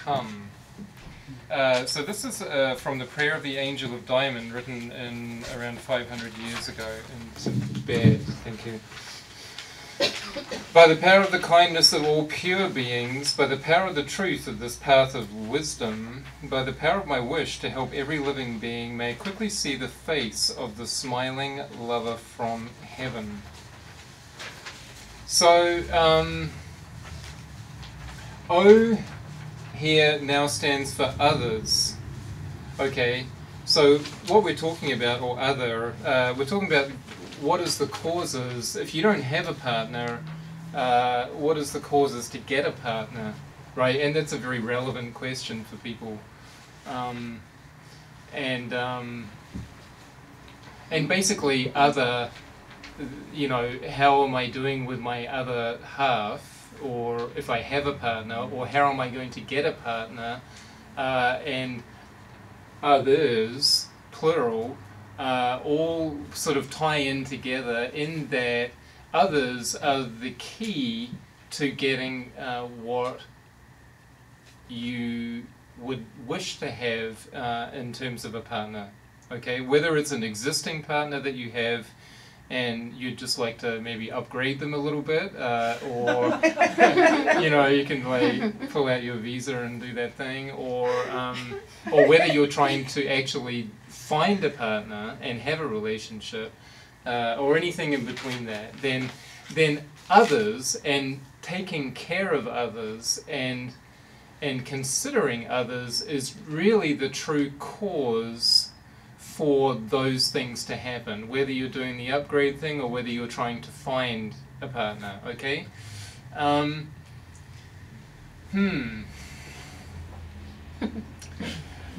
come. So this is from the Prayer of the Angel of Diamond, written in around 500 years ago in Tibet. Thank you. By the power of the kindness of all pure beings, by the power of the truth of this path of wisdom, by the power of my wish to help every living being, may I quickly see the face of the smiling lover from heaven. So, O here now stands for others. Okay, so what we're talking about, or other, we're talking about what is the causes. If you don't have a partner, what is the causes to get a partner, right? And that's a very relevant question for people. And basically other, you know, how am I doing with my other half, or if I have a partner, or how am I going to get a partner, and others, plural, all sort of tie in together in that others are the key to getting what you would wish to have in terms of a partner. Okay, whether it's an existing partner that you have and you'd just like to maybe upgrade them a little bit, or you know, you can like pull out your visa and do that thing, or whether you're trying to actually find a partner and have a relationship, or anything in between that, then others, and taking care of others and considering others is really the true cause for those things to happen, whether you're doing the upgrade thing or whether you're trying to find a partner, okay?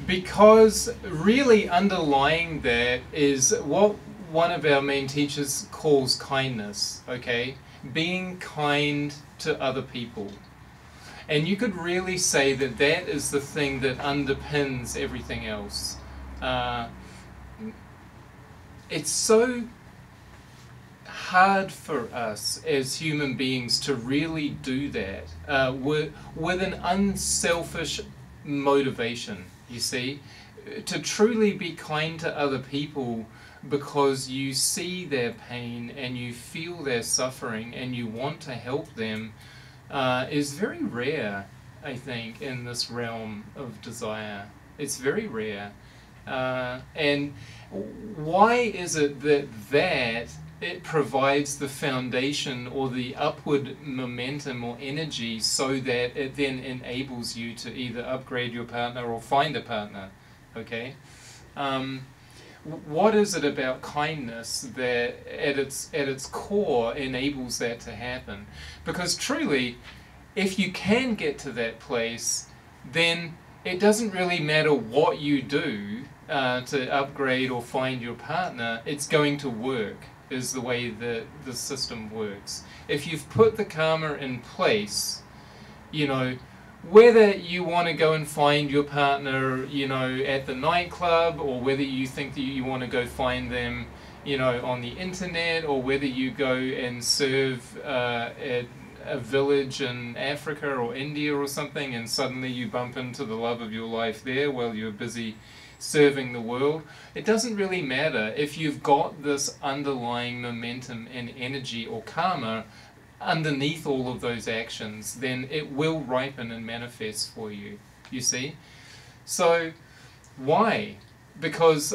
Because really underlying that is what one of our main teachers calls kindness, okay? Being kind to other people. And you could really say that that is the thing that underpins everything else. It's so hard for us as human beings to really do that with an unselfish motivation, you see. To truly be kind to other people because you see their pain and you feel their suffering and you want to help them is very rare, I think, in this realm of desire. It's very rare. And why is it that it provides the foundation or the upward momentum or energy so that it then enables you to either upgrade your partner or find a partner? Okay? What is it about kindness that at its core enables that to happen? Because truly, if you can get to that place, then it doesn't really matter what you do to upgrade or find your partner, it's going to work, is the way that the system works. If you've put the karma in place, you know, whether you want to go and find your partner, you know, at the nightclub, or whether you think that you want to go find them, you know, on the internet, or whether you go and serve at a village in Africa or India or something, and suddenly you bump into the love of your life there while you're busy serving the world, it doesn't really matter. If you've got this underlying momentum and energy or karma underneath all of those actions, then it will ripen and manifest for you, you see. So why? Because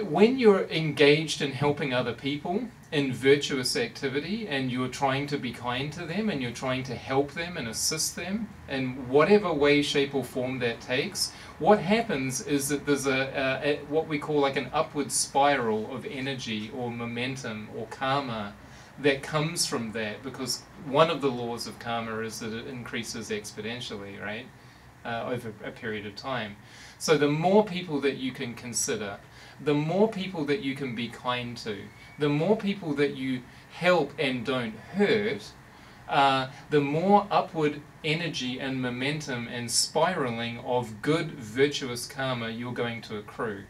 when you're engaged in helping other people in virtuous activity, and you're trying to be kind to them, and you're trying to help them and assist them in whatever way, shape or form that takes, what happens is that there's a what we call like an upward spiral of energy or momentum or karma that comes from that, because one of the laws of karma is that it increases exponentially, right, over a period of time. So the more people that you can consider, the more people that you can be kind to, the more people that you help and don't hurt, the more upward energy and momentum and spiraling of good virtuous karma you're going to accrue.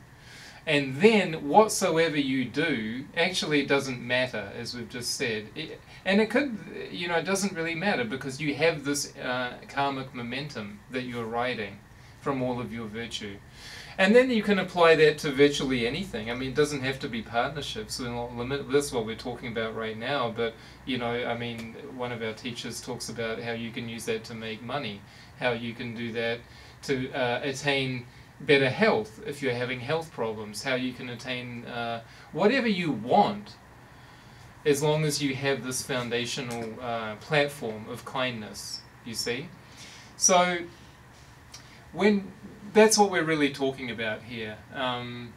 And then whatsoever you do actually doesn't matter, as we've just said. And it could, it doesn't really matter because you have this karmic momentum that you're riding from all of your virtue. And then you can apply that to virtually anything. I mean, it doesn't have to be partnerships. We're not limited. This is what we're talking about right now. But, one of our teachers talks about how you can use that to make money, how you can do that to attain better health if you're having health problems, how you can attain whatever you want, as long as you have this foundational platform of kindness, you see. So that's what we're really talking about here. And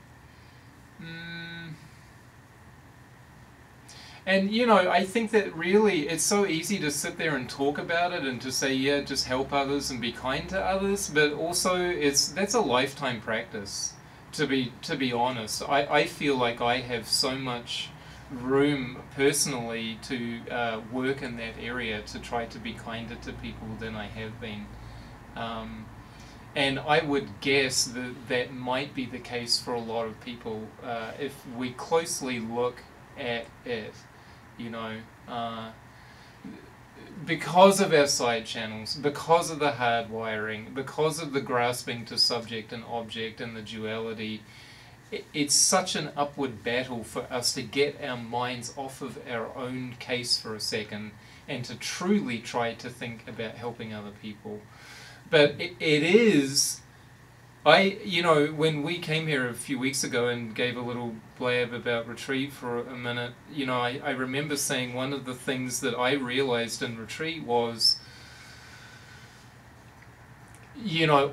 I think that really it's so easy to sit there and talk about it and to say, yeah, just help others and be kind to others, but also that's a lifetime practice. To be honest, I feel like I have so much room personally to work in that area, to try to be kinder to people than I have been. And I would guess that might be the case for a lot of people if we closely look at it, because of our side channels, because of the hard wiring, because of the grasping to subject and object and the duality. It's such an upward battle for us to get our minds off of our own case for a second and to truly try to think about helping other people. But it is, when we came here a few weeks ago and gave a little blab about retreat for a minute, I remember saying one of the things that I realized in retreat was,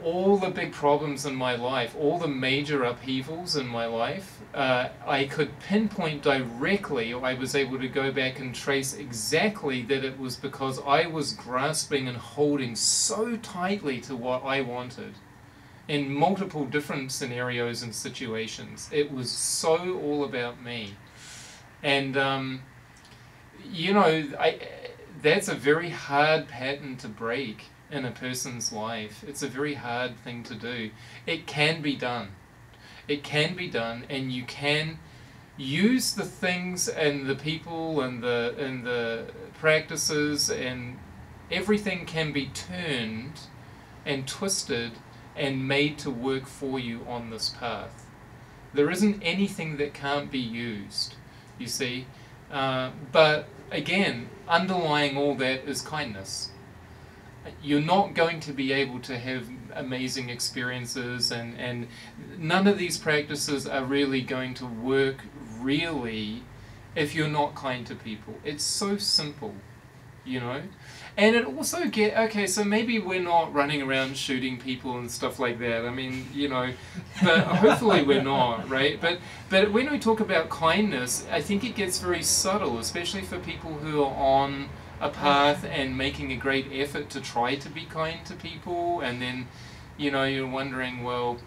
all the big problems in my life, all the major upheavals in my life, I could pinpoint directly, or I was able to go back and trace exactly that it was because I was grasping and holding so tightly to what I wanted in multiple different scenarios and situations. It was so all about me. And, that's a very hard pattern to break in a person's life. It's a very hard thing to do. It can be done. It can be done, and you can use the things and the people and the practices, and everything can be turned and twisted and made to work for you on this path. There isn't anything that can't be used, you see. But again, underlying all that is kindness. You're not going to be able to have amazing experiences, and none of these practices are really going to work really if you're not kind to people. It's so simple, And it also so maybe we're not running around shooting people and stuff like that. I mean, but hopefully we're not, right? But when we talk about kindness, I think it gets very subtle, especially for people who are on a path and making a great effort to try to be kind to people, and then you're wondering, well,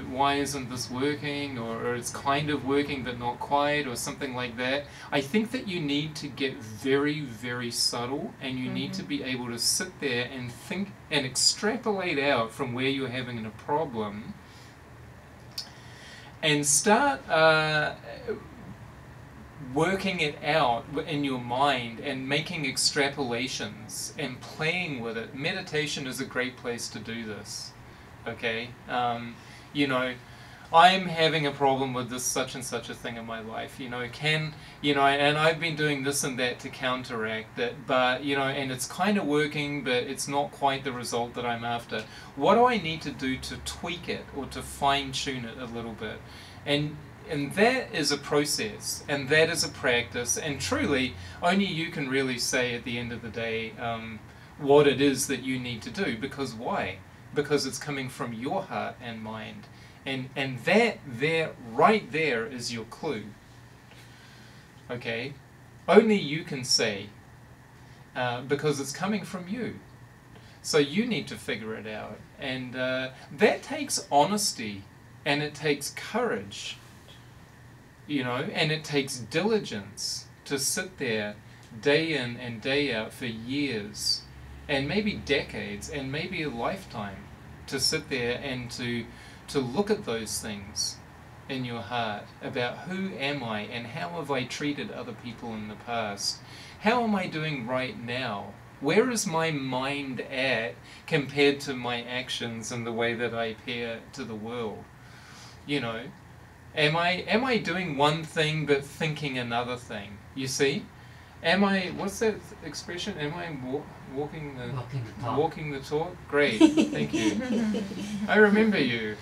why isn't this working, or it's kind of working but not quite, or something like that. I think that you need to get very, very subtle, and you need to be able to sit there and think and extrapolate out from where you're having a problem and start working it out in your mind and making extrapolations and playing with it. Meditation is a great place to do this. Okay, I'm having a problem with this such and such a thing in my life. And I've been doing this and that to counteract it, but and it's kind of working, but it's not quite the result that I'm after. What do I need to do to tweak it or to fine tune it a little bit? And that is a process, and that is a practice, and truly only you can really say at the end of the day what it is that you need to do. Because why? Because it's coming from your heart and mind, and that right there is your clue. Okay, only you can say, because it's coming from you. So you need to figure it out, and that takes honesty, and it takes courage, and it takes diligence to sit there day in and day out for years, and maybe decades, and maybe a lifetime, to sit there and to look at those things in your heart about who am I and how have I treated other people in the past? How am I doing right now? Where is my mind at compared to my actions and the way that I appear to the world? You know, am I doing one thing but thinking another thing? You see? Am I, what's that expression? Am I walking the talk? Walking the talk? Great, thank you. I remember you.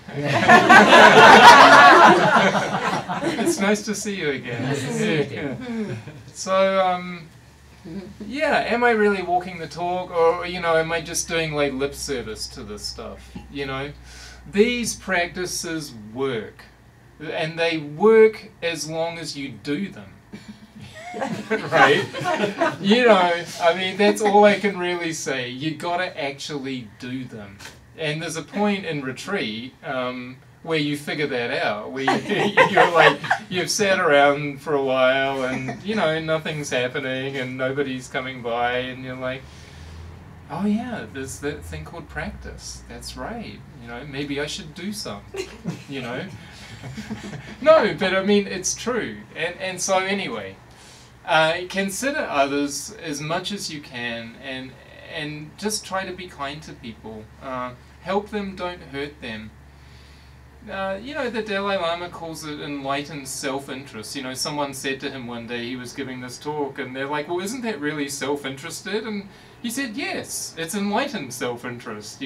It's nice to see you again. Nice to see you again. So, yeah, am I really walking the talk, or am I just doing like lip service to this stuff? These practices work, and they work as long as you do them. Right? I mean, that's all I can really say. You gotta actually do them. And there's a point in retreat where you figure that out, where you're like, you've sat around for a while and, nothing's happening and nobody's coming by, and you're like, oh yeah, there's that thing called practice. That's right. Maybe I should do some, No, but I mean, it's true. And so anyway, consider others as much as you can, and just try to be kind to people. Help them, don't hurt them. The Dalai Lama calls it enlightened self-interest. Someone said to him one day, he was giving this talk, and they're like, well, isn't that really self-interested? And he said, yes, it's enlightened self-interest,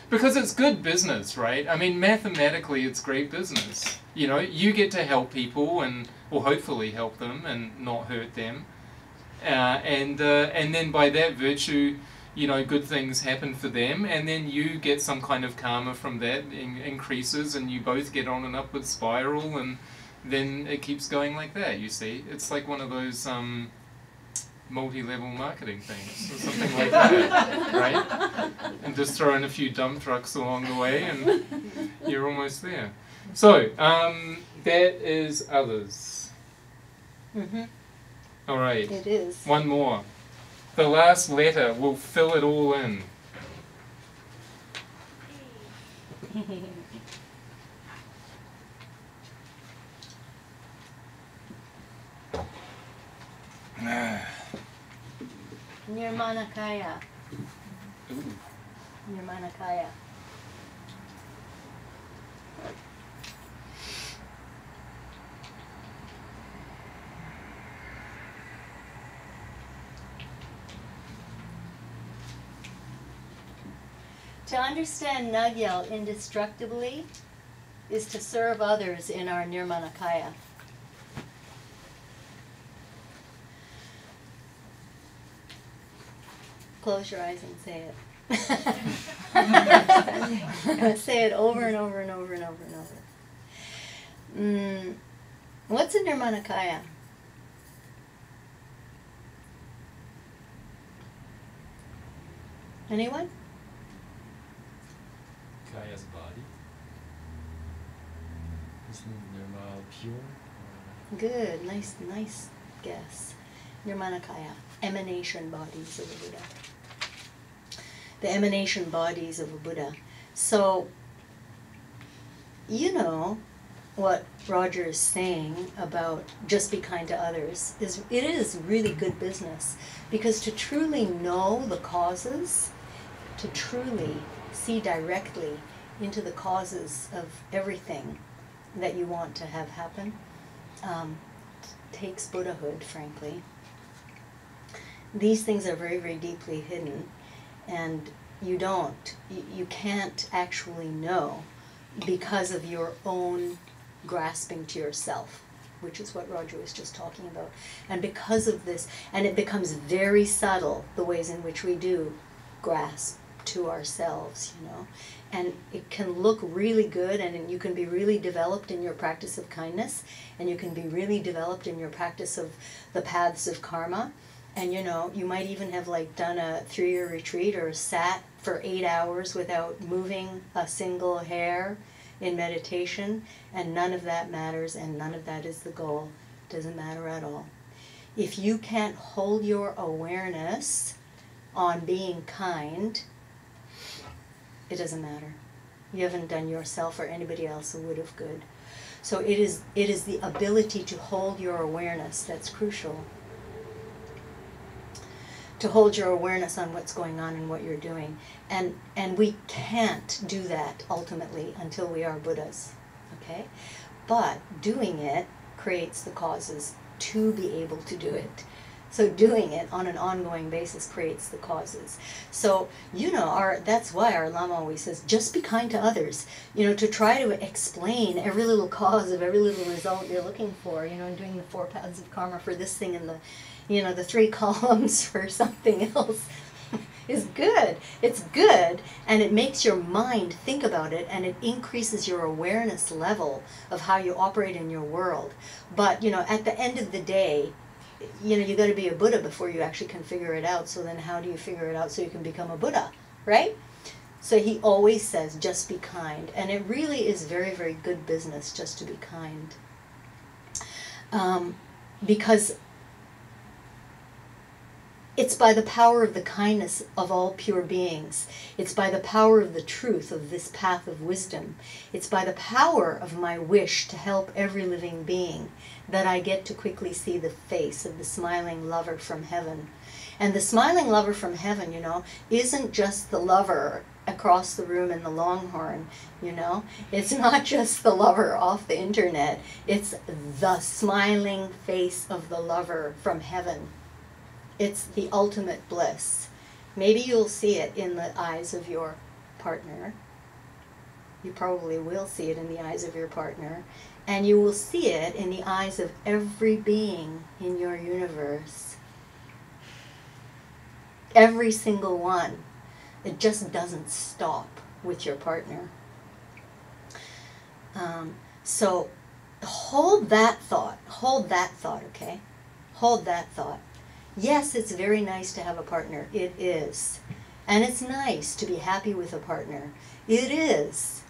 because it's good business, right? I mean, mathematically, it's great business. You get to help people or hopefully help them and not hurt them. And then by that virtue, good things happen for them, and then you get some kind of karma from that, increases, and you both get on an upward spiral, and then it keeps going like that, you see. It's like one of those multi-level marketing things, or something like that, right? And just throw in a few dump trucks along the way, and you're almost there. So, that is others. Mm-hmm. All right. It is. One more. The last letter will fill it all in. Nirmanakaya. Ooh. Nirmanakaya. To understand Nagyal indestructibly is to serve others in our Nirmanakaya. Close your eyes and say it. Say it over and over and over and over and over. What's a Nirmanakaya? Anyone? Kaya's body. Isn't Nirmal pure? Good, nice guess. Nirmanakaya, emanation bodies of a Buddha. The emanation bodies of a Buddha. So, what Roger is saying about just be kind to others it is really good business, because to truly know the causes, to truly see directly into the causes of everything that you want to have happen, takes Buddhahood, frankly. These things are very, very deeply hidden, and you can't actually know because of your own grasping to yourself, which is what Roger was just talking about. And because of this, and it becomes very subtle, the ways in which we do grasp to ourselves, and it can look really good, and you can be really developed in your practice of kindness, and you can be really developed in your practice of the paths of karma, and you might even have done a 3-year retreat or sat for 8 hours without moving a single hair in meditation, and none of that matters, and none of that is the goal. It doesn't matter at all. If you can't hold your awareness on being kind, it doesn't matter. You haven't done yourself or anybody else a wood of good. So it is the ability to hold your awareness that's crucial. To hold your awareness on what's going on and what you're doing. And we can't do that ultimately until we are Buddhas. Okay? But doing it creates the causes to be able to do it. So doing it on an ongoing basis creates the causes. So, that's why our Lama always says, just be kind to others. To try to explain every little cause of every little result you're looking for, doing the 4 paths of karma for this thing and the 3 columns for something else is good. It's good, and it makes your mind think about it, and it increases your awareness level of how you operate in your world. But, at the end of the day, you got to be a Buddha before you actually can figure it out. So then how do you figure it out so you can become a Buddha, right? So he always says, just be kind. And it really is very, very good business just to be kind. Because it's by the power of the kindness of all pure beings. It's by the power of the truth of this path of wisdom. It's by the power of my wish to help every living being that I get to quickly see the face of the smiling lover from heaven. And the smiling lover from heaven, isn't just the lover across the room in the Longhorn, It's not just the lover off the internet. It's the smiling face of the lover from heaven. It's the ultimate bliss. Maybe you'll see it in the eyes of your partner. You probably will see it in the eyes of your partner. And you will see it in the eyes of every being in your universe. Every single one. It just doesn't stop with your partner. So hold that thought. Hold that thought, okay? Hold that thought. Yes, it's very nice to have a partner. It is. And it's nice to be happy with a partner. It is.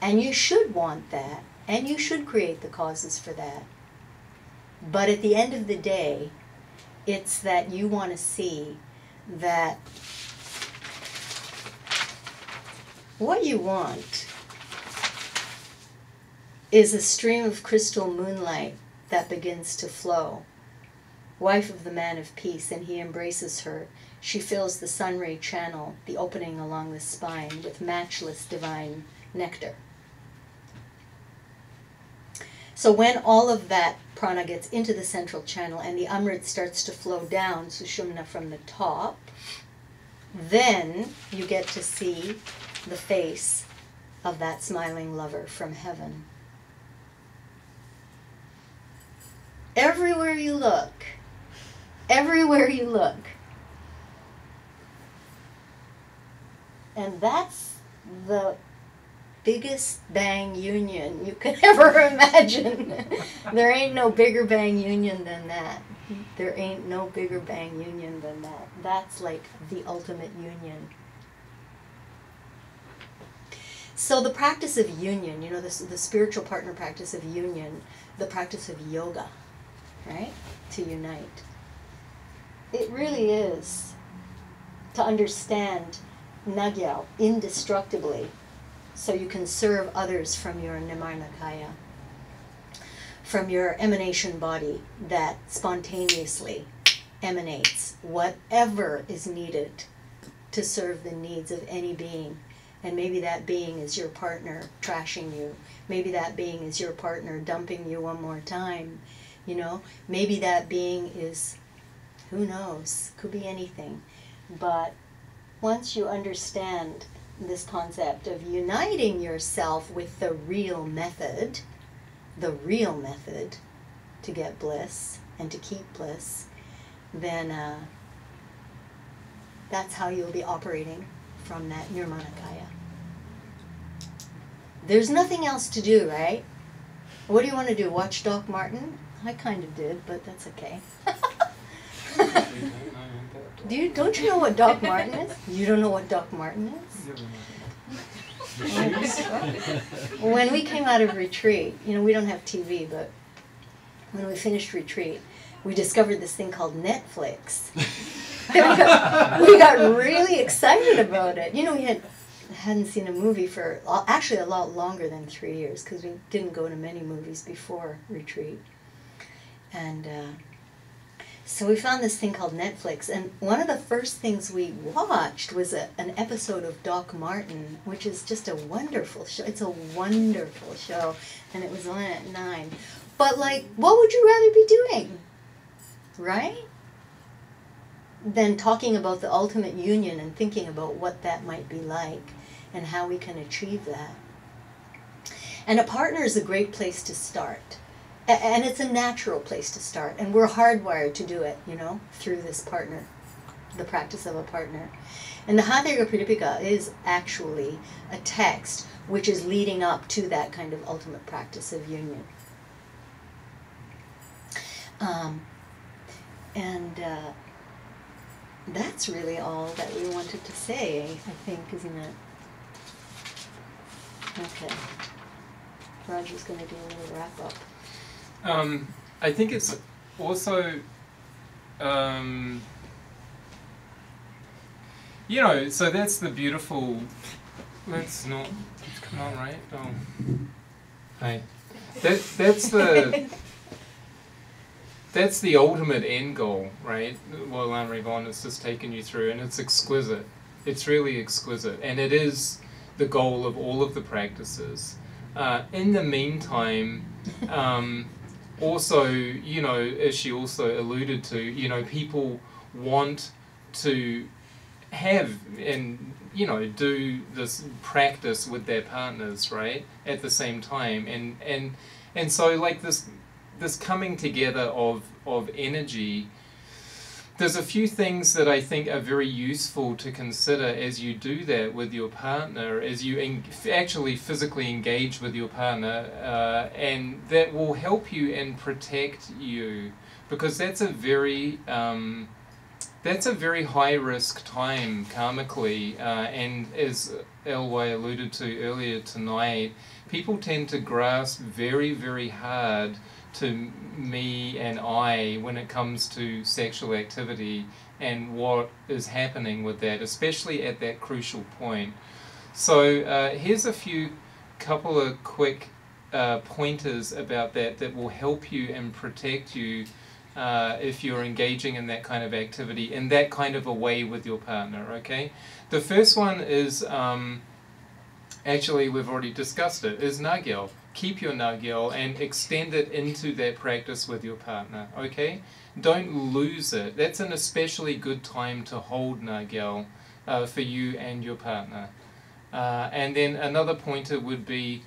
And you should want that. And you should create the causes for that. But at the end of the day, it's that you want to see that what you want is a stream of crystal moonlight that begins to flow. Wife of the man of peace, and he embraces her. She fills the sun ray channel, the opening along the spine, with matchless divine nectar. So when all of that prana gets into the central channel and the Amrit starts to flow down, Sushumna, from the top, then you get to see the face of that smiling lover from heaven. Everywhere you look, and that's the biggest bang union you could ever imagine. There ain't no bigger bang union than that. There ain't no bigger bang union than that. That's like the ultimate union. So the practice of union, the spiritual partner practice of union, the practice of yoga, right? To unite. It really is to understand Nagyao indestructibly, so you can serve others from your Nimarnakaya, from your emanation body that spontaneously emanates whatever is needed to serve the needs of any being. And maybe that being is your partner trashing you. Maybe that being is your partner dumping you one more time. Maybe that being is, who knows, could be anything. But once you understand this concept of uniting yourself with the real method to get bliss and to keep bliss, then that's how you'll be operating from that Nirmanakaya. There's nothing else to do, right? What do you want to do? Watch Doc Martin? I kind of did, but that's okay. Don't you know what Doc Martin is? You don't know what Doc Martin is? When we came out of retreat, we don't have TV, but when we finished retreat, we discovered this thing called Netflix. We got really excited about it. We had hadn't seen a movie for actually a lot longer than 3 years, because we didn't go to many movies before retreat. And so we found this thing called Netflix, and one of the first things we watched was an episode of Doc Martin, which is just a wonderful show. It's a wonderful show, and it was on at 9. But like, what would you rather be doing, right? Than talking about the ultimate union and thinking about what that might be like and how we can achieve that. And a partner is a great place to start. And it's a natural place to start. And we're hardwired to do it, you know, through this partner, the practice of a partner. And the Hatha Yoga Pradipika is actually a text which is leading up to that kind of ultimate practice of union. That's really all that we wanted to say, I think, isn't it? Okay. Roger's going to do a little wrap-up. I think it's also, you know, so that's the beautiful, let's not, come on, right? Oh. Hey. That's the ultimate end goal, right? What Lam Revon has just taken you through, and it's exquisite. It's really exquisite, and it is the goal of all of the practices. In the meantime, also, you know, as she also alluded to, you know, people want to have and, you know, do this practice with their partners, right, at the same time. And so, like, this coming together of energy, there's a few things that I think are very useful to consider as you do that with your partner, as you actually physically engage with your partner, and that will help you and protect you, because that's a very high risk time karmically, and as L.Y. alluded to earlier tonight, people tend to grasp very, very hard to me and I when it comes to sexual activity and what is happening with that, especially at that crucial point. So here's a couple of quick pointers about that will help you and protect you if you're engaging in that kind of activity in that kind of a way with your partner, okay? The first one is, actually we've already discussed it, is Nagyal. Keep your Nagyal and extend it into that practice with your partner, okay? Don't lose it. That's an especially good time to hold Nagyal for you and your partner. And then another pointer would be,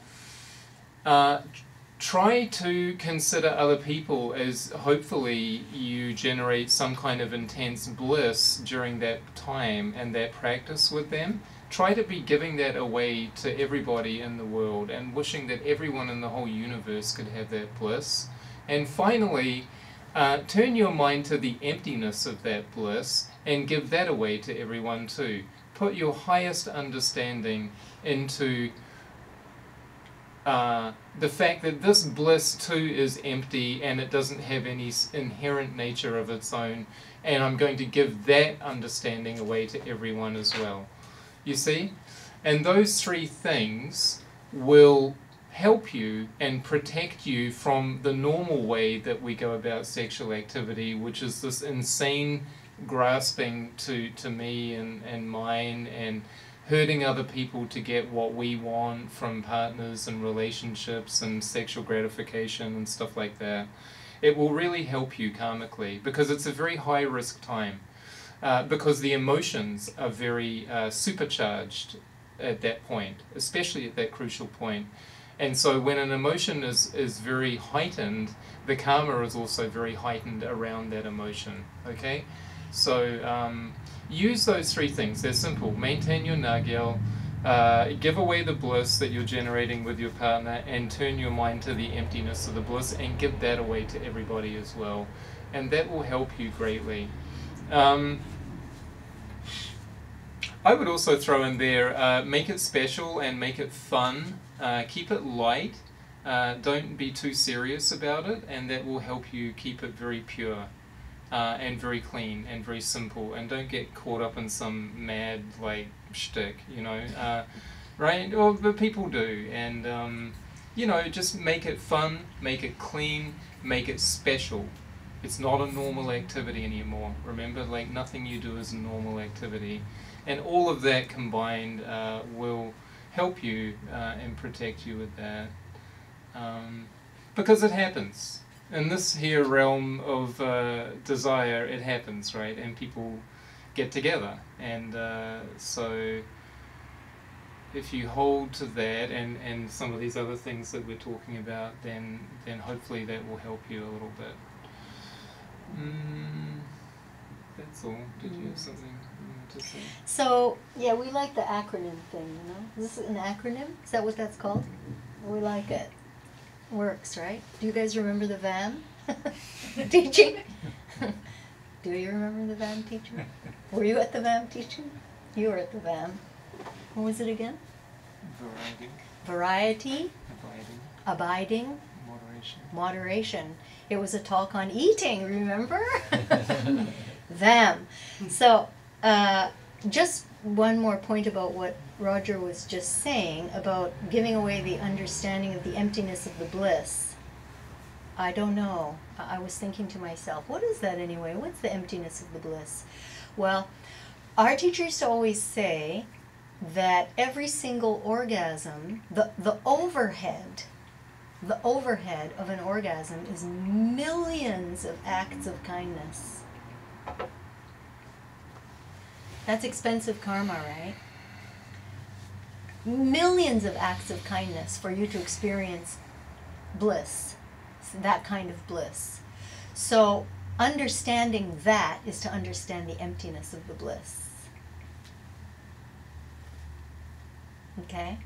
try to consider other people as hopefully you generate some kind of intense bliss during that time and that practice with them. Try to be giving that away to everybody in the world and wishing that everyone in the whole universe could have that bliss. And finally, turn your mind to the emptiness of that bliss and give that away to everyone too. Put your highest understanding into the fact that this bliss too is empty and it doesn't have any inherent nature of its own, and I'm going to give that understanding away to everyone as well. You see? And those three things will help you and protect you from the normal way that we go about sexual activity, which is this insane grasping to me and mine and hurting other people to get what we want from partners and relationships and sexual gratification and stuff like that. It will really help you karmically, because it's a very high risk time. Because the emotions are very supercharged at that point, especially at that crucial point. And so when an emotion is very heightened, the karma is also very heightened around that emotion, okay? So use those three things. They're simple. Maintain your Nagyal, give away the bliss that you're generating with your partner, and turn your mind to the emptiness of the bliss and give that away to everybody as well. And that will help you greatly. I would also throw in there, make it special and make it fun. Keep it light. Don't be too serious about it, and that will help you keep it very pure. and very clean and very simple, and don't get caught up in some mad like shtick, you know, right? Or but people do, and you know, just make it fun, make it clean, make it special. It's not a normal activity anymore. Remember, like nothing you do is a normal activity, and all of that combined will help you and protect you with that, because it happens in this here realm of desire. It happens, right? And people get together, and so if you hold to that and some of these other things that we're talking about, then hopefully that will help you a little bit. That's all. Did you have something you wanted to say? So, yeah, we like the acronym thing, you know? Is this an acronym? Is that what that's called? We like it. Works, right? Do you guys remember the VAM teaching? Do you remember the VAM teaching? Were you at the VAM teaching? You were at the VAM. What was it again? Variety. Variety. Abiding. Moderation. It was a talk on eating, remember? Them. So, just one more point about what Roger was just saying about giving away the understanding of the emptiness of the bliss. I don't know. I was thinking to myself, what is that anyway? What's the emptiness of the bliss? Well, our teacher used to always say that every single orgasm, the overhead of an orgasm is millions of acts of kindness. That's expensive karma, right? Millions of acts of kindness for you to experience bliss, that kind of bliss. So understanding that is to understand the emptiness of the bliss. Okay?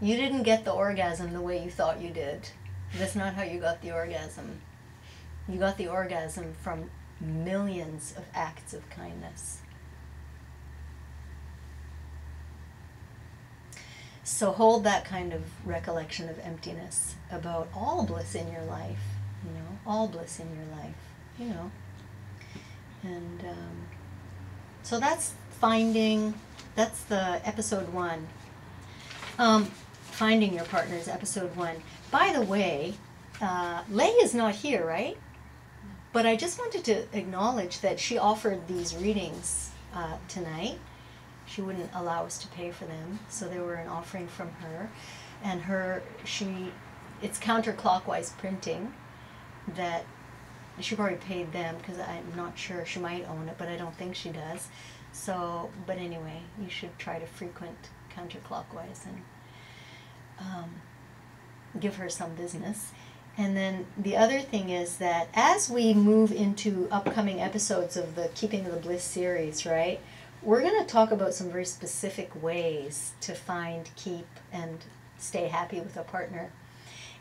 You didn't get the orgasm the way you thought you did. That's not how you got the orgasm. You got the orgasm from millions of acts of kindness. So hold that kind of recollection of emptiness about all bliss in your life, you know, all bliss in your life, you know. And so that's the episode 1. Finding your partner is episode 1. By the way, Lei is not here, right? But I just wanted to acknowledge that she offered these readings tonight. She wouldn't allow us to pay for them, so they were an offering from her. And it's counterclockwise printing that she probably paid them, because I'm not sure. She might own it, but I don't think she does. So, but anyway, you should try to frequent counterclockwise and give her some business. And then the other thing is that as we move into upcoming episodes of the Keeping the Bliss series, right, we're going to talk about some very specific ways to find, keep, and stay happy with a partner.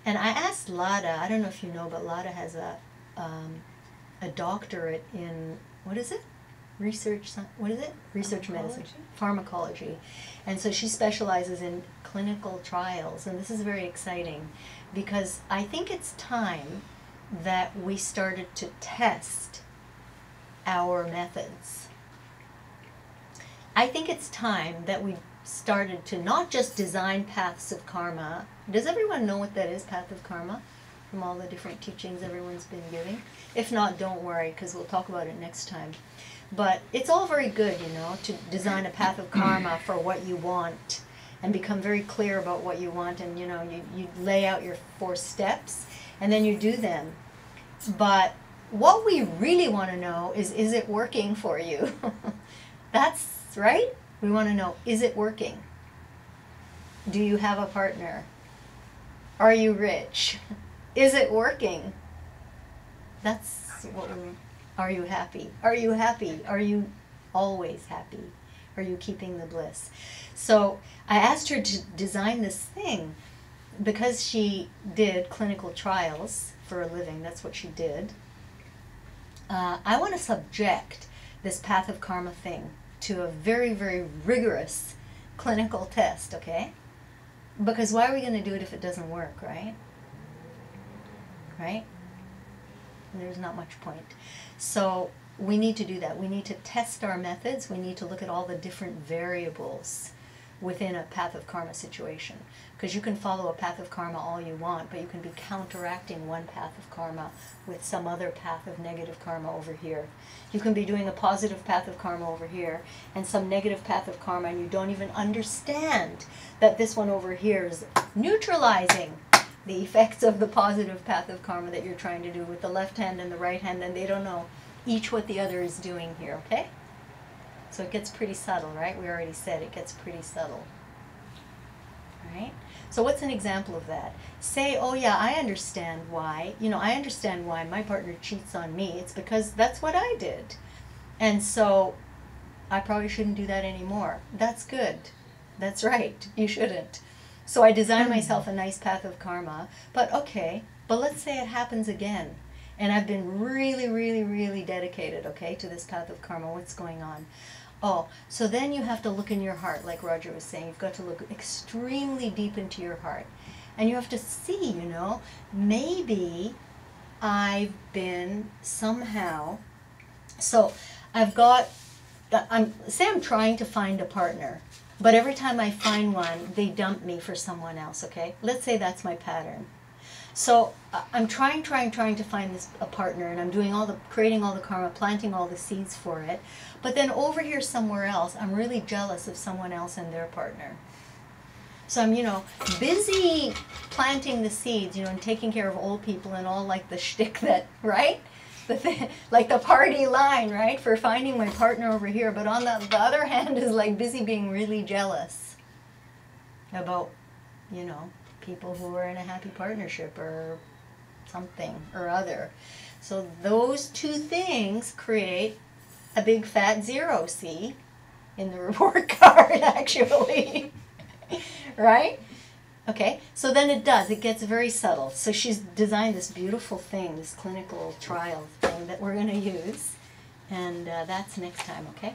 And I asked Lada, I don't know if you know, but Lada has a doctorate in, what is it? Research medicine, pharmacology. And so she specializes in clinical trials, and this is very exciting because I think it's time that we started to test our methods. I think it's time that we started to not just design paths of karma. Does everyone know what that is, path of karma, from all the different teachings everyone's been giving? If not, don't worry, because we'll talk about it next time. But it's all very good, you know, to design a path of karma for what you want and become very clear about what you want, and, you know, you lay out your 4 steps and then you do them. But what we really want to know is it working for you? That's right. We want to know, is it working? Do you have a partner? Are you rich? Is it working? That's what we want. Are you happy? Are you happy? Are you always happy? Are you keeping the bliss? So I asked her to design this thing because she did clinical trials for a living. That's what she did. I want to subject this path of karma thing to a very, very rigorous clinical test, okay? Because why are we going to do it if it doesn't work, right? Right? There's not much point. So we need to do that. We need to test our methods. We need to look at all the different variables within a path of karma situation. Because you can follow a path of karma all you want, but you can be counteracting one path of karma with some other path of negative karma over here. You can be doing a positive path of karma over here and some negative path of karma, and you don't even understand that this one over here is neutralizing the effects of the positive path of karma that you're trying to do with the left hand and the right hand, and they don't know each what the other is doing here, okay? So it gets pretty subtle, right? We already said it gets pretty subtle. Right? So what's an example of that? Say, oh yeah, I understand why. I understand why my partner cheats on me. It's because that's what I did. And so I probably shouldn't do that anymore. That's good. That's right. You shouldn't. So I designed myself a nice path of karma. But okay, but let's say it happens again. And I've been really, really, really dedicated, okay, to this path of karma. What's going on? Oh, so then you have to look in your heart, like Roger was saying. You've got to look extremely deep into your heart. And you have to see, maybe I've been somehow, so I've got, say I'm trying to find a partner, but every time I find one, they dump me for someone else, okay? Let's say that's my pattern. So I'm trying to find a partner, and I'm doing creating all the karma, planting all the seeds for it. But then over here somewhere else, I'm really jealous of someone else and their partner. So I'm, busy planting the seeds, and taking care of old people and all like the shtick that, right? Like the party line, right? For finding my partner over here. But on the other hand is like busy being really jealous about, people who are in a happy partnership or something or other. So those two things create a big fat zero, see, in the report card, actually. Right? Okay, so then it gets very subtle. So she's designed this beautiful thing, this clinical trial thing that we're going to use. And that's next time, okay?